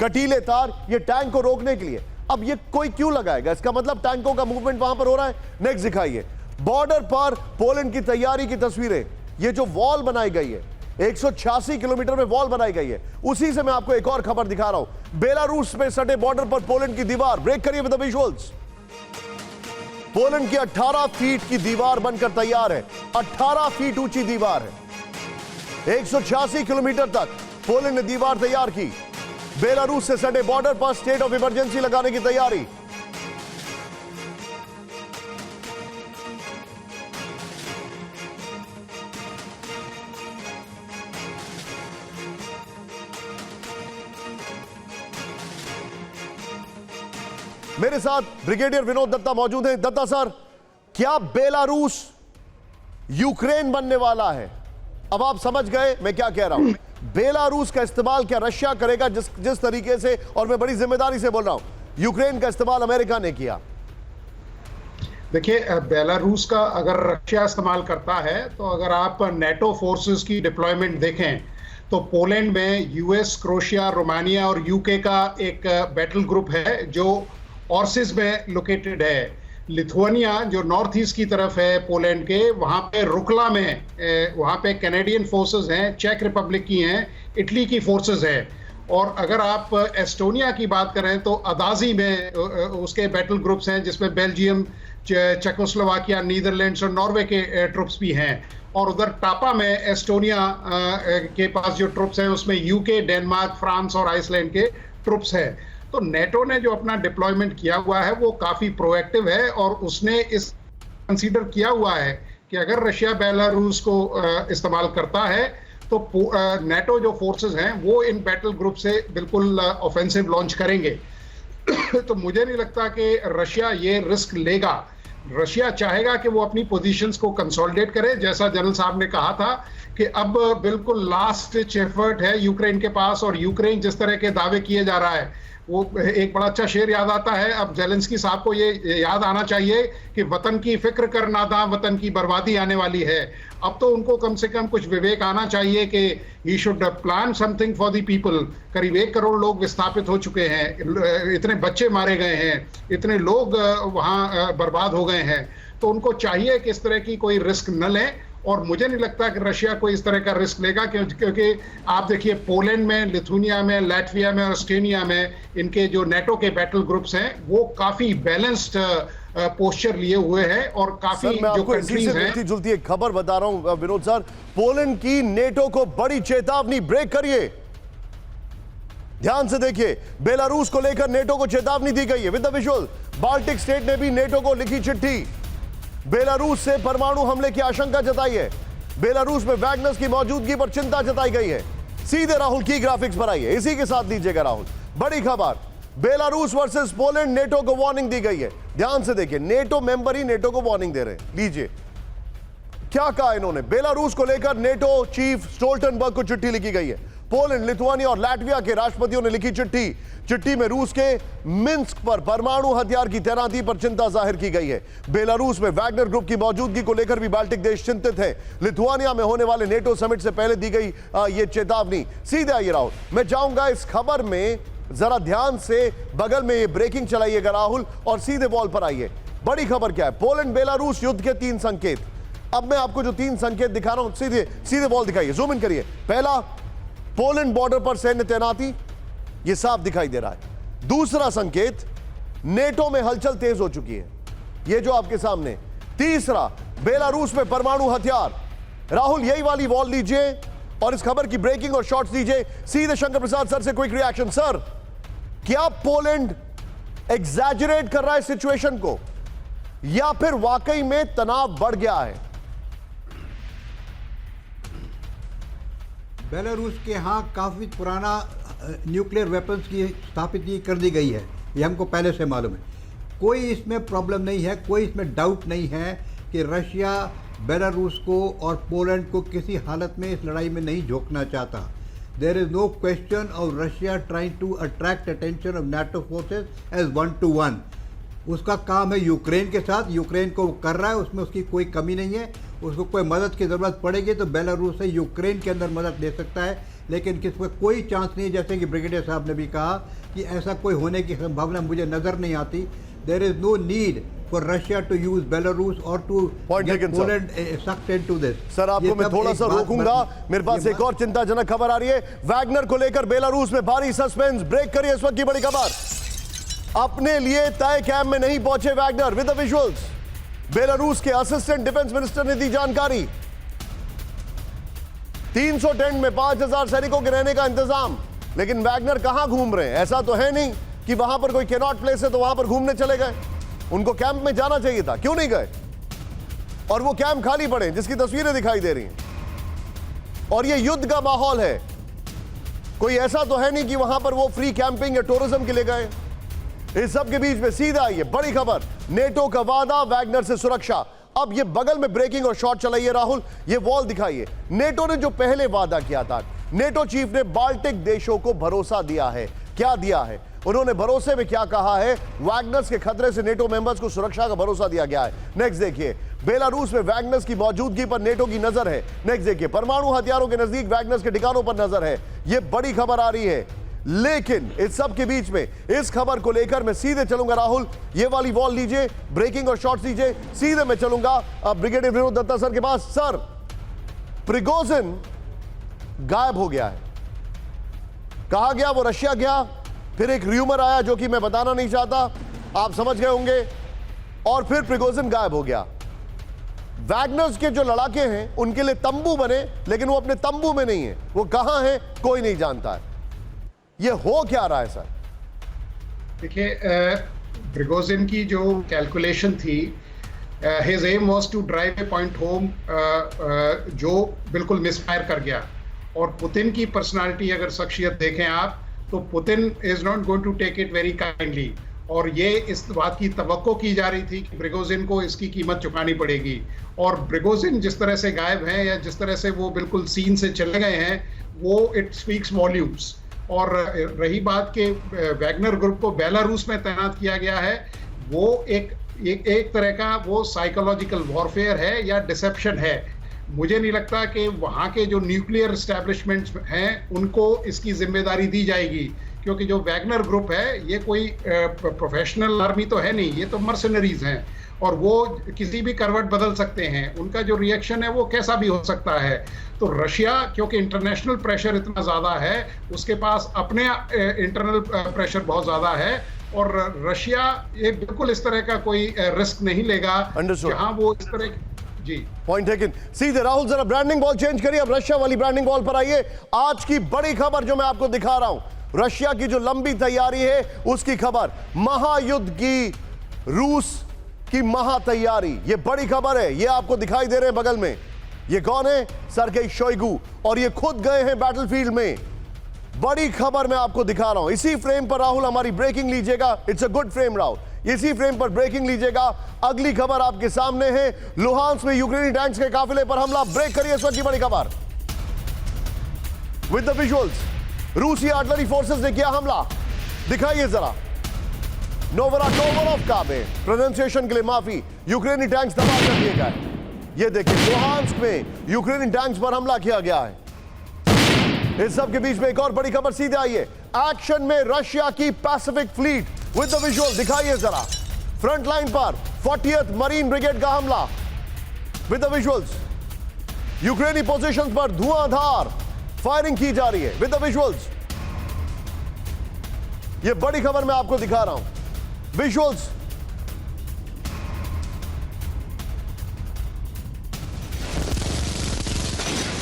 कटीले तार, ये टैंक को रोकने के लिए। अब ये कोई क्यों लगाएगा? इसका मतलब टैंकों का मूवमेंट वहां पर हो रहा है। नेक्स्ट दिखाइए, बॉर्डर पर पोलैंड की तैयारी की तस्वीरें। ये जो वॉल बनाई गई है, 186 किलोमीटर में वॉल बनाई गई है, उसी से मैं आपको एक और खबर दिखा रहा हूं। बेलारूस में सटे बॉर्डर पर पोलैंड की दीवार। ब्रेक करिए विद द विजुअल्स। पोलैंड की 18 फीट की दीवार बनकर तैयार है। 18 फीट ऊंची दीवार है। 186 किलोमीटर तक पोलैंड ने दीवार तैयार की। बेलारूस से सटे बॉर्डर पर स्टेट ऑफ इमरजेंसी लगाने की तैयारी। मेरे साथ ब्रिगेडियर विनोद दत्ता मौजूद हैं। दत्ता सर, क्या बेलारूस यूक्रेन बनने वाला है? अब आप समझ गए मैं क्या कह रहा हूं। बेलारूस का इस्तेमाल क्या रशिया करेगा, जिस तरीके से, और मैं बड़ी जिम्मेदारी से बोल रहा हूं, यूक्रेन का इस्तेमाल अमेरिका ने किया। देखिए, बेलारूस का अगर रशिया इस्तेमाल करता है तो अगर आप नेटो फोर्सेस की डिप्लॉयमेंट देखें तो पोलैंड में यूएस, क्रोएशिया, रोमानिया और यूके का एक बैटल ग्रुप है जो ऑर्सिस में लोकेटेड है। लिथुआनिया जो नॉर्थ ईस्ट की तरफ है पोलैंड के, वहाँ पे रुकला में वहाँ पे कैनेडियन फोर्सेस हैं, चेक रिपब्लिक की हैं, इटली की फोर्सेस हैं। और अगर आप एस्टोनिया की बात करें तो अदाजी में उसके बैटल ग्रुप्स हैं जिसमें बेल्जियम, चेकोस्लोवाकिया, नीदरलैंड्स और नॉर्वे के ट्रुप्स भी हैं। और उधर टापा में एस्टोनिया के पास जो ट्रुप्स हैं उसमें यूके, डेनमार्क, फ्रांस और आइसलैंड के ट्रुप्स हैं। तो नेटो ने जो अपना डिप्लॉयमेंट किया हुआ है वो काफ़ी प्रोएक्टिव है और उसने इस कंसीडर किया हुआ है कि अगर रशिया बेलारूस को इस्तेमाल करता है तो नेटो जो फोर्सेस हैं वो इन बैटल ग्रुप से बिल्कुल ऑफेंसिव लॉन्च करेंगे। तो मुझे नहीं लगता कि रशिया ये रिस्क लेगा रशिया चाहेगा कि वो अपनी पोजीशंस को कंसोलिडेट करे, जैसा जनरल साहब ने कहा था कि अब बिल्कुल लास्ट स्टिच एफर्ट है यूक्रेन के पास, और यूक्रेन जिस तरह के दावे किए जा रहा है, वो एक बड़ा अच्छा शेर याद आता है। अब जेलेंस्की साहब को ये याद आना चाहिए कि वतन की फिक्र कर नादां, वतन की बर्बादी आने वाली है। अब तो उनको कम से कम कुछ विवेक आना चाहिए कि he should plan something for the people. करीब 1 करोड़ लोग विस्थापित हो चुके हैं, इतने बच्चे मारे गए हैं, इतने लोग वहां बर्बाद हो गए हैं, तो उनको चाहिए कि इस तरह की कोई रिस्क न लें। और मुझे नहीं लगता कि रशिया कोई इस तरह का रिस्क लेगा, क्योंकि आप देखिए पोलैंड में, लिथुनिया में, लैटविया में और एस्टोनिया में इनके जो नेटो के बैटल ग्रुप्स हैं वो काफी बैलेंस्ड पोस्चर लिए हुए हैं, और काफी सर, मैं जो आपको इसी कंट्रीज से हैं। मिलती जुलती एक खबर बता रहा हूं विनोद सर। पोलैंड की नेटो को बड़ी चेतावनी, ब्रेक करिए, ध्यान से देखिए। बेलारूस को लेकर नेटो को चेतावनी दी गई है with the visual. Baltic state ने भी नेटो को लिखी चिट्ठी, बेलारूस से परमाणु हमले की आशंका जताई है। बेलारूस में वैगनर्स की मौजूदगी पर चिंता जताई गई है। सीधे राहुल की ग्राफिक्स पर आइए, इसी के साथ दीजिएगा राहुल। बड़ी खबर, बेलारूस वर्सेस पोलैंड, नेटो को वार्निंग दी गई है। ध्यान से देखिए, नेटो मेंबर ही नेटो को वार्निंग दे रहे हैं। लीजिए क्या कहा इन्होंने। बेलारूस को लेकर नेटो चीफ स्टोल्टनबर्ग को चिट्ठी लिखी गई है। पोलैंड, लिथुआनिया और लाटविया के राष्ट्रपतियों ने लिखी चिट्ठी। चिट्ठी में रूस के मिन्स्क पर परमाणु हथियार की तैनाती पर चिंता जाहिर की गई है। बेलारूस में वैगनर ग्रुप की मौजूदगी को लेकर भी बाल्टिक देश चिंतित है। लिथुआनिया में होने वाले नेटो समिट से पहले दी गई यह चेतावनी। सीधे आइए राहुल, मैं चाहूंगा इस खबर में जरा ध्यान से बगल में ये ब्रेकिंग चलाइएगा राहुल, और सीधे वॉल पर आइए। बड़ी खबर क्या है, पोलैंड बेलारूस युद्ध के 3 संकेत। अब मैं आपको जो 3 संकेत दिखा रहा हूं, सीधे वॉल दिखाइए, जूम इन करिए। पहला, पोलैंड बॉर्डर पर सैन्य तैनाती, यह साफ दिखाई दे रहा है। दूसरा संकेत, नेटो में हलचल तेज हो चुकी है, यह जो आपके सामने। तीसरा, बेलारूस में परमाणु हथियार। राहुल यही वाली वॉल लीजिए और इस खबर की ब्रेकिंग और शॉट्स दीजिए। सीधे शंकर प्रसाद सर से क्विक रिएक्शन। सर, क्या पोलैंड एग्जैजरेट कर रहा है सिचुएशन को, या फिर वाकई में तनाव बढ़ गया है? बेलारूस के यहाँ काफ़ी पुराना न्यूक्लियर वेपन्स की स्थापित कर दी गई है, ये हमको पहले से मालूम है। कोई इसमें प्रॉब्लम नहीं है, कोई इसमें डाउट नहीं है कि रशिया बेलारूस को और पोलैंड को किसी हालत में इस लड़ाई में नहीं झोंकना चाहता। There is no question of Russia trying to attract attention of NATO forces as 1 to 1। उसका काम है यूक्रेन के साथ, यूक्रेन को कर रहा है, उसमें उसकी कोई कमी नहीं है। उसको कोई मदद की ज़रूरत पड़ेगी तो बेलारूस से यूक्रेन के अंदर मदद ले सकता है, लेकिन किसमें कोई चांस नहीं, जैसे कि ब्रिगेडियर साहब ने भी कहा कि ऐसा कोई होने की संभावना मुझे नज़र नहीं आती। There is no need for Russia to use Belarus और to get Poland sucked into this. Sir, आपको मैं थोड़ा सा रोकूंगा, मेरे पास एक और चिंताजनक खबर आ रही है। वैगनर को लेकर बेलारूस में भारी सस्पेंस। ब्रेक करिए इस वक्त की बड़ी खबर। अपने लिए तय कैंप में नहीं पहुंचे Wagner with the visuals. Belarus के असिस्टेंट डिफेंस मिनिस्टर ने दी जानकारी। 300 टेंट में 5000 सैनिकों के रहने का इंतजाम, लेकिन वैगनर कहां घूम रहे हैं? ऐसा तो है नहीं कि वहां पर कोई कैनॉट प्लेस है तो वहां पर घूमने चले गए। उनको कैंप में जाना चाहिए था, क्यों नहीं गए? और वो कैंप खाली पड़े जिसकी तस्वीरें दिखाई दे रही हैं। और ये युद्ध का माहौल है, कोई ऐसा तो है नहीं कि वहां पर वो फ्री कैंपिंग या टूरिज्म के लिए गए। इस सब के बीच में सीधा आइए बड़ी खबर, नेटो का वादा वैगनर से सुरक्षा। अब ये बगल में ब्रेकिंग और शॉट चलाइए राहुल, ये वॉल दिखाइए। नेटो ने जो पहले वादा किया था, नेटो चीफ ने बाल्टिक देशों को भरोसा दिया है। क्या दिया है उन्होंने? भरोसे में क्या कहा है? वैगनर्स के खतरे से नेटो मेंबर्स को सुरक्षा का भरोसा दिया गया है। नेक्स्ट देखिए, बेलारूस में वैगनर्स की मौजूदगी पर नेटो की नजर है। नेक्स्ट देखिए, परमाणु हथियारों के नजदीक वैगनर्स के ठिकानों पर नजर है। यह बड़ी खबर आ रही है, लेकिन इस सब के बीच में इस खबर को लेकर मैं सीधे चलूंगा राहुल, ये वाली वॉल लीजिए, ब्रेकिंग और शॉट्स लीजिए। सीधे मैं चलूंगा ब्रिगेडियर विनोद दत्ता सर के पास। सर, प्रिगोजिन गायब हो गया है, कहा गया वो रशिया गया, फिर एक र्यूमर आया जो कि मैं बताना नहीं चाहता, आप समझ गए होंगे, और फिर प्रिगोजिन गायब हो गया। वैगनर्स के जो लड़ाके हैं उनके लिए तंबू बने, लेकिन वो अपने तंबू में नहीं है, वो कहां है कोई नहीं जानता है। ये हो क्या रहा है सर? देखिए, प्रिगोजिन की जो कैलकुलेशन थी, his aim was to drive a point home, जो बिल्कुल मिसफायर कर गया। और पुतिन की पर्सनालिटी अगर शख्सियत देखें आप, तो Putin is not going to take it very kindly. और ये इस बात की तवक्को की जा रही थी कि प्रिगोजिन को इसकी कीमत चुकानी पड़ेगी। और प्रिगोजिन जिस तरह से गायब हैं या जिस तरह से वो बिल्कुल सीन से चले गए हैं, वो इट स्पीक्स वॉल्यूम्स। और रही बात कि वैगनर ग्रुप को बेलारूस में तैनात किया गया है, वो एक तरह का वो साइकोलॉजिकल वॉरफेयर है या डिसेप्शन है। मुझे नहीं लगता कि वहाँ के जो न्यूक्लियर एस्टैब्लिशमेंट्स हैं उनको इसकी जिम्मेदारी दी जाएगी, क्योंकि जो वैगनर ग्रुप है ये कोई प्रोफेशनल आर्मी तो है नहीं, ये तो मर्सनरीज हैं और वो किसी भी करवट बदल सकते हैं। उनका जो रिएक्शन है वो कैसा भी हो सकता है। तो रशिया, क्योंकि इंटरनेशनल प्रेशर इतना ज़्यादा है, उसके पास अपने इंटरनल प्रेशर बहुत ज़्यादा है और रशिया ये बिल्कुल इस तरह का कोई रिस्क नहीं लेगा जहां वो इस तरह जी। Point taken. सीधे राहुल जरा ब्रांडिंग बॉल चेंज करिए, अब रशिया वाली ब्रांडिंग बॉल पर आइए। आज की बड़ी खबर जो मैं आपको दिखा रहा हूं, रशिया की जो लंबी तैयारी है उसकी खबर, महायुद्ध की रूस की महा तैयारी, ये बड़ी खबर है। ये आपको दिखाई दे रहे हैं बगल में, ये कौन है? सर्गेई शोइगु, और ये खुद गए हैं बैटलफील्ड में। बड़ी खबर मैं आपको दिखा रहा हूं। इसी फ्रेम पर राहुल हमारी ब्रेकिंग लीजिएगा। It's a good frame Rahul, इसी फ्रेम पर ब्रेकिंग लीजिएगा। अगली खबर आपके सामने है, लुहांस्क में यूक्रेनी टैंक्स के काफिले पर हमला। ब्रेक करिए इस वक्त की बड़ी खबर विद द विजुअल्स। रूसी आर्टिलरी फोर्सेस ने किया हमला, दिखाइए जरा। नोवराटोवोरोव्का में, प्रोनाउंसिएशन के लिए माफी, यूक्रेनी टैंक्स तबाह कर दिए गए। ये देखिए, लुहांस्क में यूक्रेनी टैंक्स पर हमला किया गया है। इस सब के बीच में एक और बड़ी खबर सीधे आई है, एक्शन में रशिया की Pacific fleet with the visual, दिखाइए जरा। फ्रंट लाइन पर 40th मरीन ब्रिगेड का हमला विद द विजुअल्स। यूक्रेनी पोजीशंस पर धुआंधार फायरिंग की जा रही है विद द विजुअल्स। ये बड़ी खबर मैं आपको दिखा रहा हूं, विजुअल्स।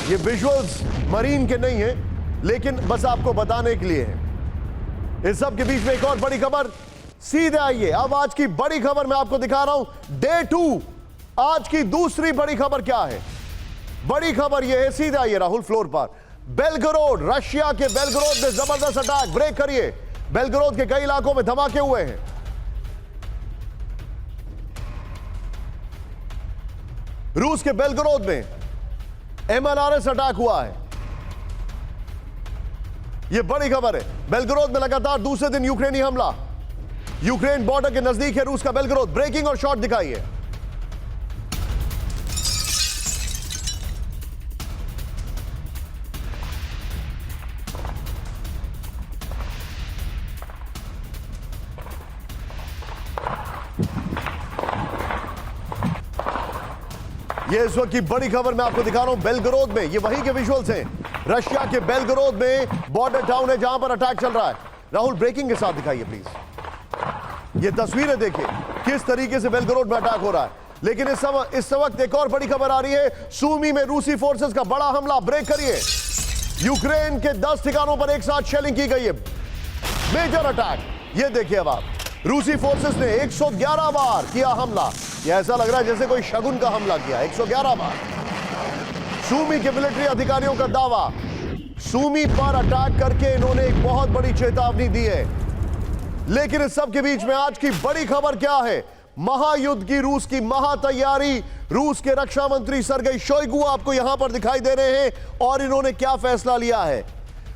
ये विजुअल्स मरीन के नहीं है, लेकिन बस आपको बताने के लिए है। इस सब के बीच में एक और बड़ी खबर सीधे आइए। अब आज की बड़ी खबर मैं आपको दिखा रहा हूं, डे 2। आज की दूसरी बड़ी खबर क्या है? बड़ी खबर यह है, सीधे आइए राहुल फ्लोर पर। बेलगरोड, रशिया के बेलगरोड में जबरदस्त अटैक। ब्रेक करिए। बेलगरोड के कई इलाकों में धमाके हुए हैं। रूस के बेलगरोड में MLRS अटैक हुआ है। यह बड़ी खबर है। बेलगरोद में लगातार दूसरे दिन यूक्रेनी हमला। यूक्रेन बॉर्डर के नजदीक है रूस का बेलगरोद। ब्रेकिंग और शॉट दिखाइए। ये इस वक्त की बड़ी खबर मैं आपको दिखा रहा हूं, बेलगरोद में। ये वहीं के विजुअल्स हैं, रशिया के बेलगरोद में बॉर्डर टाउन है जहां पर अटैक चल रहा है। राहुल ब्रेकिंग के साथ दिखाइए प्लीज। ये तस्वीरें देखिए किस तरीके से बेलगरोद में अटैक हो रहा है। लेकिन इस वक्त एक और बड़ी खबर आ रही है, सूमी में रूसी फोर्सेस का बड़ा हमला। ब्रेक करिए। यूक्रेन के 10 ठिकानों पर एक साथ शेलिंग की गई है, मेजर अटैक। ये देखिए अब आप, रूसी फोर्सेस ने 111 बार किया हमला। ये ऐसा लग रहा है जैसे कोई शगुन का हमला किया। 111 बार। सूमी के मिलिट्री अधिकारियों का दावा, सूमी पर अटैक करके इन्होंने एक बहुत बड़ी चेतावनी दी है। लेकिन इस सब के बीच में आज की बड़ी खबर क्या है? महायुद्ध की रूस की महा तैयारी। रूस के रक्षा मंत्री सर्गेई शोइगु आपको यहां पर दिखाई दे रहे हैं, और इन्होंने क्या फैसला लिया है।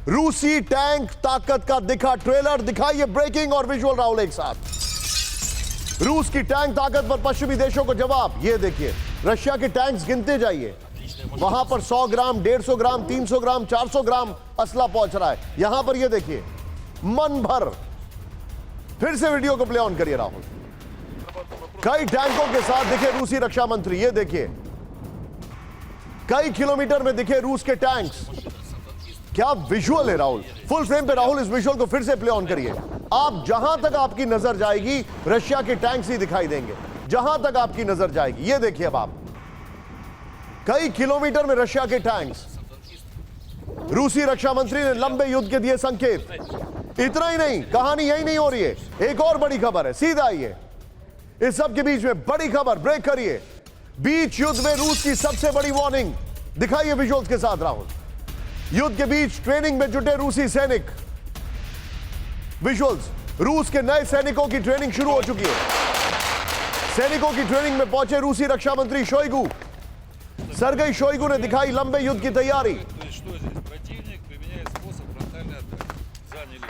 रूसी टैंक ताकत का दिखा ट्रेलर, दिखाइए ब्रेकिंग और विजुअल राहुल एक साथ। रूस की टैंक ताकत पर पश्चिमी देशों को जवाब। ये देखिए, रशिया के टैंक्स गिनते जाइए, वहां पर 100 ग्राम, 150 ग्राम, 300 ग्राम, 400 ग्राम असला पहुंच रहा है। यहां पर ये देखिए, मन भर। फिर से वीडियो को प्ले ऑन करिए राहुल। कई टैंकों के साथ दिखे रूसी रक्षा मंत्री। ये देखिए, कई किलोमीटर में दिखे रूस के टैंक्स। क्या विजुअल है राहुल। फुल फ्रेम पे राहुल इस विजुअल को फिर से प्ले ऑन करिए। आप जहां तक आपकी नजर जाएगी रशिया के टैंक्स ही दिखाई देंगे, जहां तक आपकी नजर जाएगी। ये देखिए अब आप, कई किलोमीटर में रशिया के टैंक्स। रूसी रक्षा मंत्री ने लंबे युद्ध के दिए संकेत। इतना ही नहीं, कहानी यही नहीं हो रही है, एक और बड़ी खबर है। सीधा आइए। इस सब के बीच में बड़ी खबर, ब्रेक करिए। बीच युद्ध में रूस की सबसे बड़ी वार्निंग, दिखाइए विजुअल्स के साथ राहुल। युद्ध के बीच ट्रेनिंग में जुटे रूसी सैनिक। विजुअल्स, रूस के नए सैनिकों की ट्रेनिंग शुरू हो चुकी है। सैनिकों की ट्रेनिंग में पहुंचे रूसी रक्षा मंत्री शोइगु। सरगई शोइगु ने दिखाई लंबे युद्ध की तैयारी। То есть что здесь? Противник применяет способ фронтальной атаки. Заняли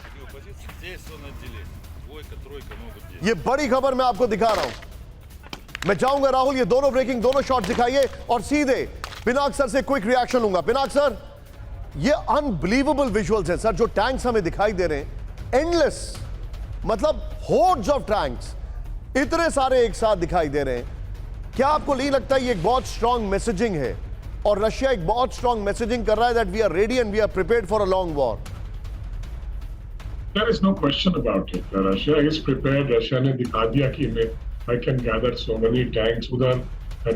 такую позицию. Здесь он отделение. Двойка, тройка могут делать. ये बड़ी खबर मैं आपको दिखा रहा हूं। मैं चाहूंगा राहुल ये दोनों ब्रेकिंग, दोनों शॉट दिखाइए और सीधे पिनाक सर से क्विक रिएक्शन लूंगा। पिनाक सर, ये अनबिलीवेबल विजुअल्स हैं सर, जो टैंक्स हमें दिखाई दे रहे हैं। एंडलेस, मतलब होर्ड्स ऑफ टैंक्स, इतने सारे एक साथ दिखाई दे रहे हैं। क्या आपको नहीं लगता ये एक बहुत स्ट्रांग मैसेजिंग है और रशिया एक बहुत स्ट्रांग मैसेजिंग कर रहा है that we are ready and we are prepared for a long war? There is no question about it. Russia is prepared. Russia ने दिखा दिया कि I can gather so many tanks. उधर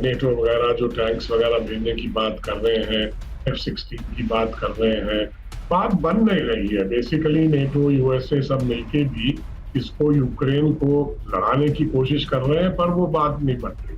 NATO वगैरह जो टैंक्स वगैरह भेजने की बात कर रहे हैं, F-16 की बात कर रहे हैं, बात बन नहीं रही है। बेसिकली NATO, USA सब मिलके भी इसको यूक्रेन को लड़ाने की कोशिश कर रहे हैं, पर वो बात नहीं बन रही।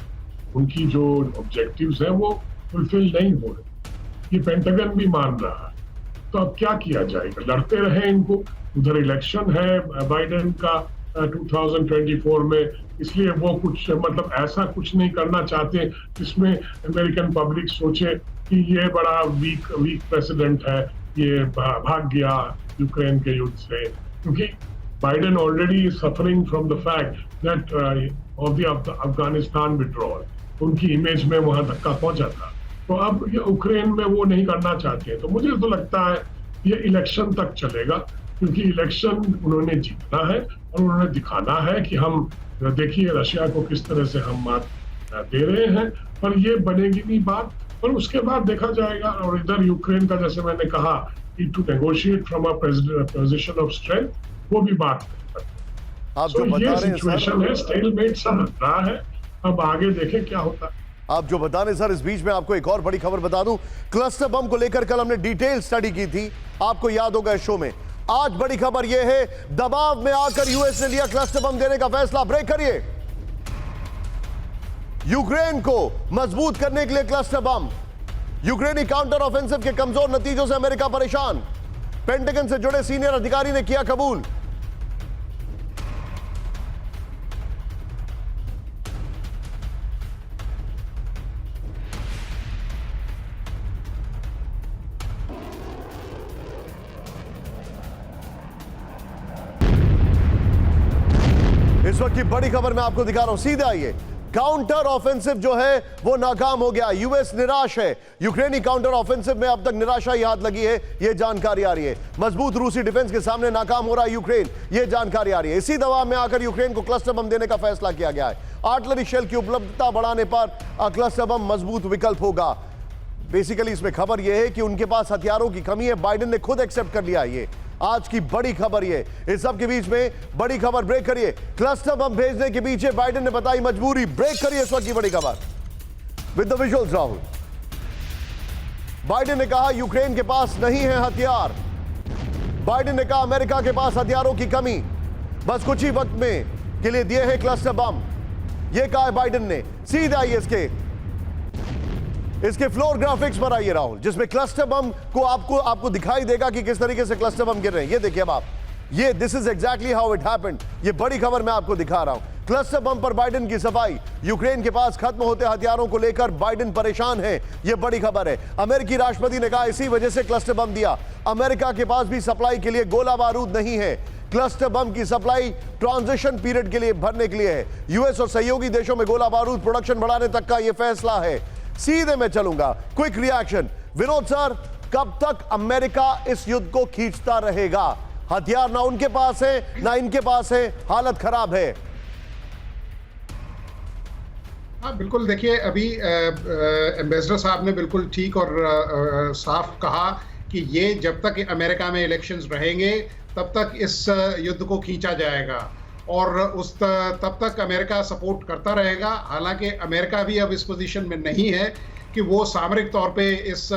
उनकी जो ऑब्जेक्टिव्स हैं वो फुलफिल नहीं हो रहे। ये पेंटागन भी मान रहा है। तो अब क्या किया जाएगा? लड़ते रहे इनको। उधर इलेक्शन है बाइडेन का 2024 में, इसलिए वो कुछ मतलब ऐसा कुछ नहीं करना चाहते जिसमें अमेरिकन पब्लिक सोचे कि ये बड़ा वीक प्रेसिडेंट है, ये भाग गया यूक्रेन के युद्ध से। क्योंकि Biden already suffering from the fact that of the Afghanistan withdrawal, उनकी इमेज में वहां धक्का पहुंचा था। तो अब ये यूक्रेन में वो नहीं करना चाहते। तो मुझे तो लगता है ये इलेक्शन तक चलेगा, क्योंकि इलेक्शन उन्होंने जीतना है और उन्होंने दिखाना है कि हम देखिए रशिया को किस तरह से हम मात दे रहे हैं। पर ये बनेगी नहीं बात, और उसके बाद देखा जाएगा। और इधर यूक्रेन का जैसे मैंने कहा कि to negotiate from a position of strength, वो भी बात नहीं करते। आप जो बता ये रहे हैं सिचुएशन है, स्टेलमेट सा लग रहा है। अब आगे देखें क्या होता है। आप जो बता रहे सर, इस बीच में आपको एक और बड़ी खबर बता दूं। क्लस्टर बम को लेकर कल हमने डिटेल स्टडी की थी, आपको याद होगा इस शो में। आज बड़ी खबर यह है, दबाव में आकर यूएस ने लिया क्लस्टर बम देने का फैसला। ब्रेक करिए। यूक्रेन को मजबूत करने के लिए क्लस्टर बम। यूक्रेनी काउंटर ऑफेंसिव के कमजोर नतीजों से अमेरिका परेशान। पेंटागन से जुड़े सीनियर अधिकारी ने किया कबूल। इस वक्त की बड़ी खबर मैं आपको दिखा रहा हूं, सीधे आइए। काउंटर ऑफेंसिव जो है वो नाकाम हो गया। यूएस निराश है। यूक्रेनी काउंटर ऑफेंसिव में अब तक निराशा ही हाथ लगी है, यह जानकारी आ रही है। मजबूत रूसी डिफेंस के सामने नाकाम हो रहा है यूक्रेन, यह जानकारी आ रही है। इसी दबाव में आकर यूक्रेन को क्लस्टर बम देने का फैसला किया गया है। आर्टिलरी शेल की उपलब्धता बढ़ाने पर क्लस्टर बम मजबूत विकल्प होगा। बेसिकली इसमें खबर यह है कि उनके पास हथियारों की कमी है। बाइडेन ने खुद एक्सेप्ट कर लिया। ये आज की बड़ी खबर ये। इस सब के बीच में बड़ी खबर, ब्रेक करिए। क्लस्टर बम भेजने के पीछे बाइडेन ने बताई मजबूरी। ब्रेक करिए इस वक्त की बड़ी खबर with the visuals. Rahul, Biden ने कहा यूक्रेन के पास नहीं है हथियार। बाइडेन ने कहा अमेरिका के पास हथियारों की कमी, बस कुछ ही वक्त में के लिए दिए हैं क्लस्टर बम। यह कहा है बाइडेन ने। सीधे आइए इसके फ्लोर ग्राफिक्स पर आइए राहुल, जिसमें क्लस्टर बम को आपको दिखाई देगा कि किस तरीके से क्लस्टर बम गिर रहे हैं। ये देखिए अब आप, ये this is exactly how it happened. ये बड़ी खबर मैं आपको दिखा रहा हूं। क्लस्टर बम पर बाइडेन की सफाई। यूक्रेन के पास खत्म होते हथियारों को लेकर बाइडेन परेशान है, ये बड़ी खबर है। अमेरिकी राष्ट्रपति ने कहा इसी वजह से क्लस्टर बम दिया। अमेरिका के पास भी सप्लाई के लिए गोला बारूद नहीं है। क्लस्टर बम की सप्लाई ट्रांजिशन पीरियड के लिए भरने के लिए है। यूएस और सहयोगी देशों में गोला बारूद प्रोडक्शन बढ़ाने तक का यह फैसला है। सीधे मैं चलूंगा, क्विक रिएक्शन। विनोद सर, कब तक अमेरिका इस युद्ध को खींचता रहेगा? हथियार ना उनके पास है ना इनके पास है, हालत खराब है। हाँ बिल्कुल, देखिए अभी एम्बेसडर साहब ने बिल्कुल ठीक और साफ कहा कि ये जब तक अमेरिका में इलेक्शंस रहेंगे तब तक इस युद्ध को खींचा जाएगा और तब तक अमेरिका सपोर्ट करता रहेगा। हालांकि अमेरिका भी अब इस पोजीशन में नहीं है कि वो सामरिक तौर पे इस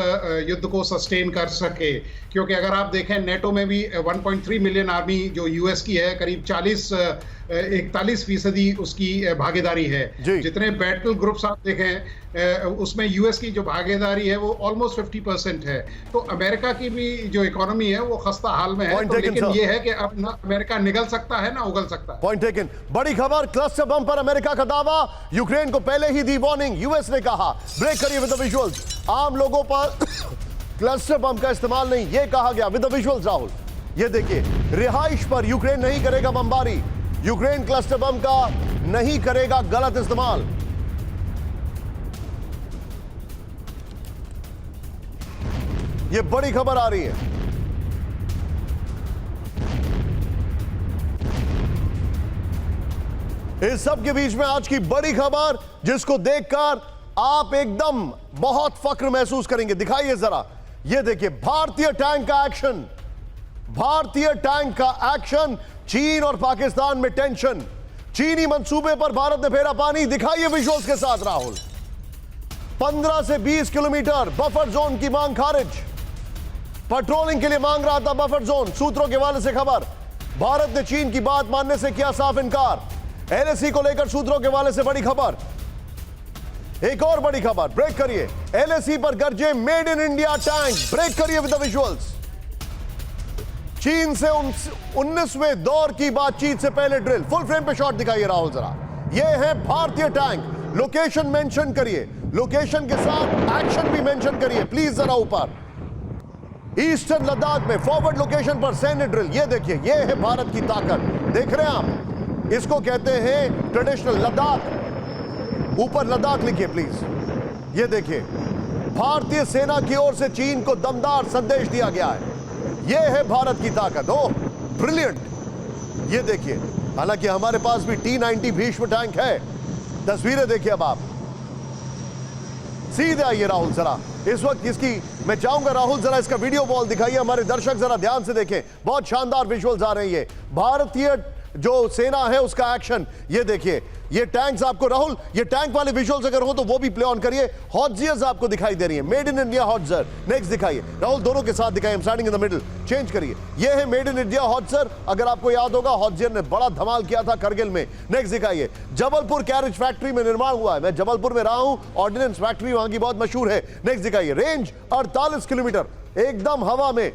युद्ध को सस्टेन कर सके, क्योंकि अगर आप देखें नेटो में भी 1.3 मिलियन आर्मी जो यूएस की है, करीब 41% उसकी भागीदारी है। जितने बैटल ग्रुप्स आप देखें उसमें यूएस की जो भागीदारी है वो ऑलमोस्ट 50% है। तो अमेरिका की भी जो इकोनॉमी है वो खस्ता हाल में है। तो लेकिन ये है कि अब ना अमेरिका निगल सकता है ना उगल सकता है। Point taken. बड़ी खबर, क्लस्टर बम पर अमेरिका का दावा, यूक्रेन को पहले ही दी वार्निंग। यूएस ने कहा, ब्रेक करिए विद द विजुअल्स, आम लोगों पर क्लस्टर बम का इस्तेमाल नहीं, यह कहा गया विद द विजुअल्स। राहुल ये देखिए, रिहाइश पर यूक्रेन नहीं करेगा बमबारी, यूक्रेन क्लस्टर बम का नहीं करेगा गलत इस्तेमाल। यह बड़ी खबर आ रही है। इस सब के बीच में आज की बड़ी खबर जिसको देखकर आप एकदम बहुत फक्र महसूस करेंगे, दिखाइए जरा। यह देखिए, भारतीय टैंक का एक्शन, भारतीय टैंक का एक्शन। चीन और पाकिस्तान में टेंशन, चीनी मंसूबे पर भारत ने फेरा पानी, दिखाइए विजुअल्स के साथ। राहुल 15 से 20 किलोमीटर बफर जोन की मांग खारिज, पेट्रोलिंग के लिए मांग रहा था बफर जोन। सूत्रों के हवाले से खबर, भारत ने चीन की बात मानने से किया साफ इनकार। एलएसी को लेकर सूत्रों के हवाले से बड़ी खबर। एक और बड़ी खबर, ब्रेक करिए, एलएसी पर गरजे made in India tank, break करिए विद द विजुअल्स। चीन से 19वें दौर की बातचीत से पहले ड्रिल, फुल फ्रेम पे शॉट दिखाइए राहुल जरा। यह है भारतीय टैंक, लोकेशन मेंशन करिए, लोकेशन के साथ एक्शन भी मेंशन करिए प्लीज जरा ऊपर। ईस्टर्न लद्दाख में फॉरवर्ड लोकेशन पर सैन्य ड्रिल, यह देखिए, यह है भारत की ताकत। देख रहे हैं आप, इसको कहते हैं ट्रेडिशनल लद्दाख, ऊपर लद्दाख लिखिए प्लीज। यह देखिए, भारतीय सेना की ओर से चीन को दमदार संदेश दिया गया है, यह है भारत की ताकत। ओह ब्रिलियंट। ये देखिए, हालांकि हमारे पास भी T-90 भीष्म टैंक है, तस्वीरें देखिए अब आप। सीधे आइए राहुल जरा, इस वक्त इसकी मैं चाहूंगा राहुल जरा इसका वीडियो वॉल दिखाइए, हमारे दर्शक जरा ध्यान से देखें, बहुत शानदार विजुअल्स आ रहे हैं। भारतीय जो सेना है उसका एक्शन, ये देखिए, ये टैंक्स आपको राहुल, ये टैंक वाले विजुअल्स अगर हो तो वो भी प्ले ऑन करिए। हॉट्जियर्स आपको दिखाई दे रही है, मेड इन इंडिया हॉट्जर। नेक्स्ट दिखाइए राहुल, दोनों के साथ दिखाइए, starting in the middle, change करिए। ये है मेड इन इंडिया हॉट्जर, अगर आपको याद होगा हॉट्जियर ने बड़ा धमाल किया था करगिल में। नेक्स्ट दिखाइए, जबलपुर कैरेज फैक्ट्री में निर्माण हुआ है, मैं जबलपुर में रहा हूं, ऑर्डिनेंस फैक्ट्री वहां की बहुत मशहूर है। नेक्स्ट दिखाइए, रेंज 48 किलोमीटर, एकदम हवा में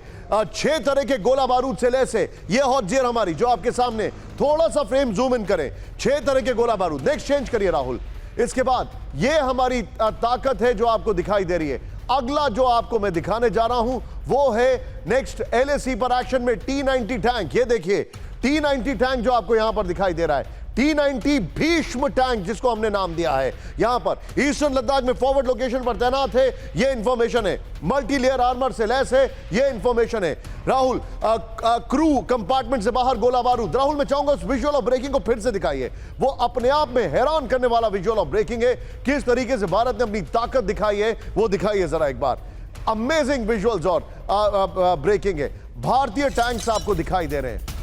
6 तरह के गोला बारूद से लैस है ये हॉट्जियर हमारी, जो आपके सामने, थोड़ा सा फ्रेम जूम इन करें, 6 तरह के गोला बारूद। नेक्स्ट चेंज करिए राहुल। इसके बाद ये हमारी ताकत है जो आपको दिखाई दे रही है। अगला जो आपको मैं दिखाने जा रहा हूं वो है नेक्स्ट एलएसी पर एक्शन में T-90 टैंक। ये देखिए T-90 टैंक जो आपको यहां पर दिखाई दे रहा है, T-90 भीष्म टैंक जिसको हमने नाम दिया है। यहां पर ईस्टर्न लद्दाख में फॉरवर्ड लोकेशन पर तैनात है, यह इंफॉर्मेशन है। मल्टी लेयर आर्मर से लैस है, यह इंफॉर्मेशन है। राहुल क्रू कंपार्टमेंट से बाहर गोला बारूद। राहुल मैं चाहूंगा उस विजुअल ऑफ ब्रेकिंग को फिर से दिखाइए, वो अपने आप में हैरान करने वाला विजुअल ऑफ ब्रेकिंग है। किस तरीके से भारत ने अपनी ताकत दिखाई है वो दिखाइए जरा एक बार। अमेजिंग विजुअल्स और ब्रेकिंग है, भारतीय टैंक्स आपको दिखाई दे रहे हैं।